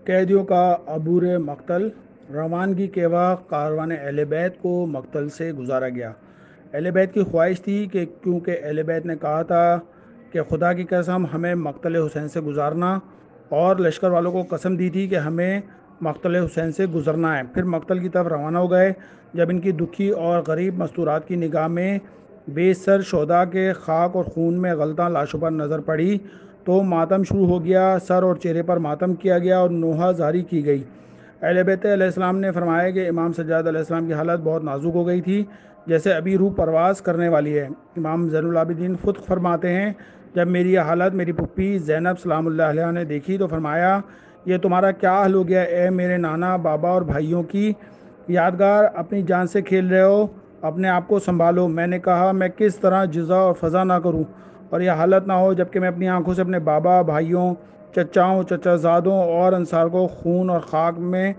قیدیوں کا عبور مقتل۔ روانگی کے وقت کاروان اہل بیت کو مقتل سے گزارا گیا۔ اہل بیت کی خواہش تھی کہ کیونکہ اہل بیت نے کہا تھا کہ خدا کی قسم ہمیں مقتل حسین سے گزارنا، اور لشکر والوں کو قسم دی تھی کہ ہمیں مقتل حسین سے گزرنا ہے، پھر مقتل کی طرف روانہ ہو گئے۔ جب ان کی دکھی اور غریب مستورات کی نگاہ میں بے سر شہداء کے خاک اور خون میں غلطاں لاشوں پر نظر پڑی تو ماتم شروع ہو گیا۔ سر اور چہرے پر ماتم کیا گیا اور نوحہ زاری کی گئی۔ اہل بیت علیہ السلام نے فرمایا کہ امام سجاد علیہ السلام کی حالت بہت نازک ہو گئی تھی، جیسے ابھی روح پرواز کرنے والی ہے۔ امام زین العابدین خود فرماتے ہیں، جب میری یہ حالت میری پھپھی زینب سلام اللہ علیہا نے دیکھی تو فرمایا، یہ تمہارا کیا حال ہو گیا اے میرے نانا، بابا اور بھائیوں کی یادگار، اپنی جان سے کھیل رہے ہو، اپنے آپ کو سنبھالو۔ میں نے کہا میں کس طرح جزا اور فضا نہ کروں اور یہ حالت نہ ہو جبکہ میں اپنی آنکھوں سے اپنے بابا، بھائیوں، چچاؤں، چچا زادوں اور انصار کو خون اور خاک میں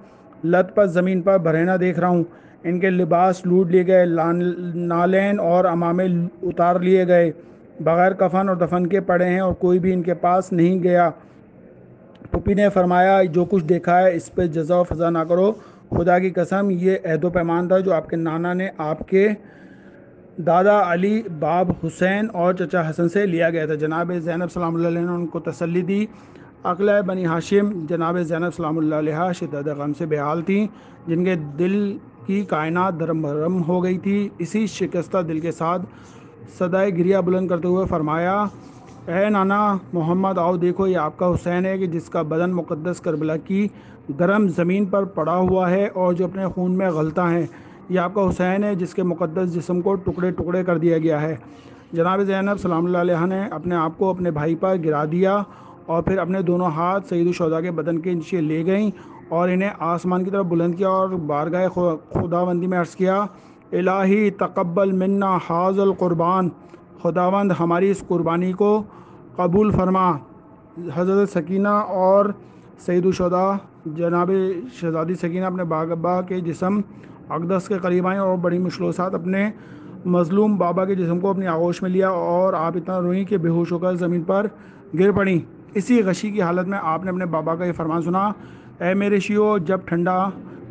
لت پت زمین پر بھرینا دیکھ رہا ہوں۔ ان کے لباس لوٹ لیے گئے، نالین اور عمامے اتار لیے گئے، بغیر کفن اور دفن کے پڑے ہیں اور کوئی بھی ان کے پاس نہیں گیا۔ پھپھی نے فرمایا، جو کچھ دیکھا ہے اس پہ جزا و فضا نہ کرو، خدا کی قسم یہ عہد و پیمان تھا جو آپ کے نانا نے آپ کے دادا علی، باب حسین اور چچا حسن سے لیا گیا تھا۔ جناب زینب سلام اللہ علیہ نے ان کو تسلی دی۔ اقلع بنی ہاشم جناب زینب سلام اللہ علیہ شدت غم سے بے حال تھیں، جن کے دل کی کائنات درم بھرم ہو گئی تھی۔ اسی شکستہ دل کے ساتھ صدائے گریہ بلند کرتے ہوئے فرمایا، اے نانا محمد، آؤ دیکھو، یہ آپ کا حسین ہے کہ جس کا بدن مقدس کربلا کی گرم زمین پر پڑا ہوا ہے اور جو اپنے خون میں غلطاں ہے۔ یہ آپ کا حسین ہے جس کے مقدس جسم کو ٹکڑے ٹکڑے کر دیا گیا ہے۔ جناب زینب سلام اللہ علیہ نے اپنے آپ کو اپنے بھائی پر گرا دیا اور پھر اپنے دونوں ہاتھ سید الشہداء کے بدن کے نیچے لے گئیں اور انہیں آسمان کی طرف بلند کیا اور بارگاہ خداوندی میں عرض کیا، الہی تقبل منا ھذا القربان، خداوند ہماری اس قربانی کو قبول فرما۔ حضرت سکینہ اور سید الشہداء جناب شہزادی سکینہ اپنے بابا کے جسم اقدس کے قریب آئیں اور بڑی مشکل کے ساتھ اپنے مظلوم بابا کے جسم کو اپنی آغوش میں لیا اور آپ اتنا روئیں کہ بے ہوش ہو کر زمین پر گر پڑیں۔ اسی غشی کی حالت میں آپ نے اپنے بابا کا یہ فرمان سنا، اے میرے شیعو، جب ٹھنڈا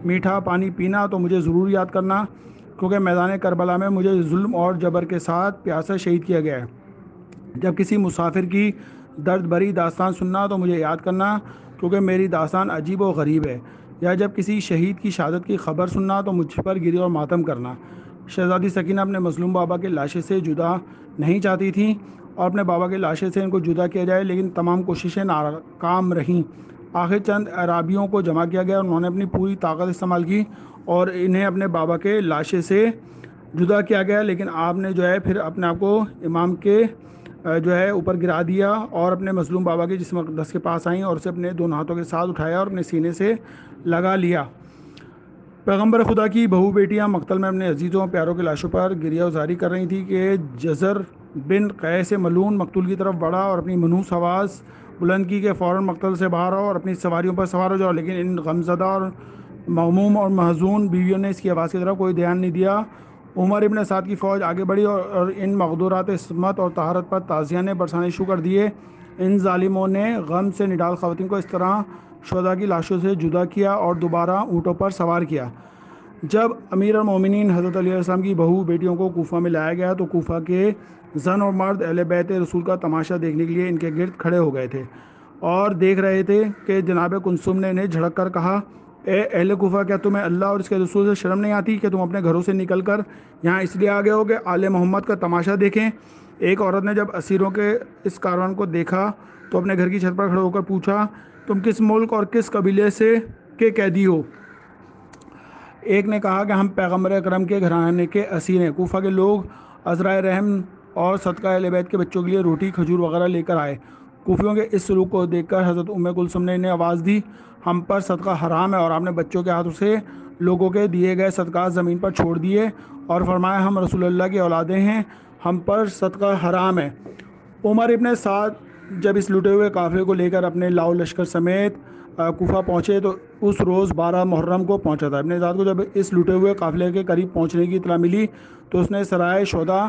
میٹھا پانی پینا تو مجھے ضرور یاد کرنا، کیونکہ میدان کربلا میں مجھے ظلم اور جبر کے ساتھ پیاسا شہید کیا گیا ہے۔ جب کسی مسافر کی درد بھری داستان سننا تو مجھے یاد کرنا، کیونکہ میری داستان عجیب و غریب ہے، یا جب کسی شہید کی شہادت کی خبر سننا تو مجھ پر گری اور ماتم کرنا۔ شہزادی سکینہ اپنے مظلوم بابا کے لاشے سے جدا نہیں چاہتی تھیں اور اپنے بابا کے لاشے سے ان کو جدا کیا جائے، لیکن تمام کوششیں ناکام رہیں۔ آخر چند عرابیوں کو جمع کیا گیا اور انہوں نے اپنی پوری طاقت استعمال کی اور انہیں اپنے بابا کے لاشے سے جدا کیا گیا، لیکن آپ نے جو ہے پھر اپنے آپ کو امام کے جو ہے اوپر گرا دیا اور اپنے مظلوم بابا کے جسم اقدس کے پاس آئیں اور اسے اپنے دونوں ہاتھوں کے ساتھ اٹھایا اور اپنے سینے سے لگا لیا۔ پیغمبر خدا کی بہو بیٹیاں مقتل میں اپنے عزیزوں پیاروں کے لاشوں پر گریہ وزاری کر رہی تھیں کہ جزر بن قیس ملعون مقتول کی طرف بڑھا اور اپنی منحوس آواز بلند کی کہ فوراً مقتل سے باہر آؤ اور اپنی سواریوں پر سوار ہو جاؤ، لیکن ان غمزدہ اور مغموم اور محزون بیویوں نے اس کی آواز کی طرف کوئی دھیان نہیں دیا۔ عمر ابن سعد کی فوج آگے بڑھی اور ان مقدورات عصمت اور طہارت پر تازیانے برسانے شروع کر دیے۔ ان ظالموں نے غم سے نڈال خواتین کو اس طرح شہداء کی لاشوں سے جدا کیا اور دوبارہ اونٹوں پر سوار کیا۔ جب امیر المومنین حضرت علی علیہ السلام کی بہو بیٹیوں کو کوفہ میں لایا گیا تو کوفہ کے زن اور مرد اہل بیت رسول کا تماشا دیکھنے کے لیے ان کے گرد کھڑے ہو گئے تھے اور دیکھ رہے تھے کہ جناب کلثوم نے انہیں جھڑک کر کہا، اے اہل کوفہ، کیا تمہیں اللہ اور اس کے رسول سے شرم نہیں آتی کہ تم اپنے گھروں سے نکل کر یہاں اس لیے آ گئے ہو کہ آل محمد کا تماشا دیکھیں؟ ایک عورت نے جب اسیروں کے اس کاروان کو دیکھا تو اپنے گھر کی چھت پر کھڑے ہو کر پوچھا، تم کس ملک اور کس قبیلے سے کے قیدی ہو؟ ایک نے کہا کہ ہم پیغمبر اکرم کے گھرانے کے اسیر ہیں۔ کوفہ کے لوگ عذرائے رحم اور صدقہ اہل بیت کے بچوں کے لیے روٹی کھجور وغیرہ لے کر آئے۔ کوفیوں کے اس سلوک کو دیکھ کر حضرت کلثوم نے انہیں آواز دی، ہم پر صدقہ حرام ہے، اور آپ نے بچوں کے ہاتھوں سے لوگوں کے دیے گئے صدقات زمین پر چھوڑ دیے اور فرمایا، ہم رسول اللہ کی اولادیں ہیں، ہم پر صدقہ حرام ہے۔ عمر ابن سعد جب اس لٹے ہوئے قافلے کو لے کر اپنے لاؤ لشکر سمیت کوفہ پہنچے تو اس روز 12 محرم کو پہنچا تھا۔ ابن سعد کو جب اس لٹے ہوئے قافلے کے قریب پہنچنے کی اطلاع ملی تو اس نے سرائے شہداء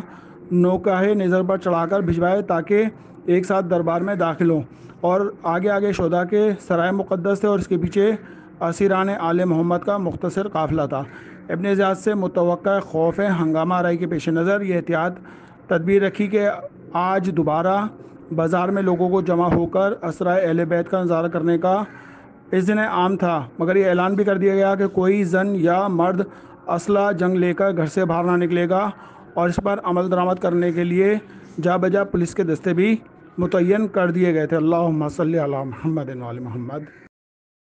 نوکہ نظر پر چڑھا کر بھجوائے تاکہ ایک ساتھ دربار میں داخل ہوں اور آگے آگے شہداء کے سرائے مقدس تھے اور اس کے پیچھے اسیران آل محمد کا مختصر قافلہ تھا۔ ابن زیاد سے متوقع خوف ہنگامہ آرائی کے پیش نظر یہ احتیاط تدبیر رکھی کہ آج دوبارہ بازار میں لوگوں کو جمع ہو کر اسرائے اہل بیت کا نظارہ کرنے کا اذن عام تھا، مگر یہ اعلان بھی کر دیا گیا کہ کوئی زن یا مرد اسلحہ جنگ لے کر گھر سے باہر نہ نکلے گا، اور اس پر عمل درآمد کرنے کے لیے جا بجا پولیس کے دستے بھی متعین کر دیے گئے تھے۔ اللہم صلی علی محمد و علی محمد۔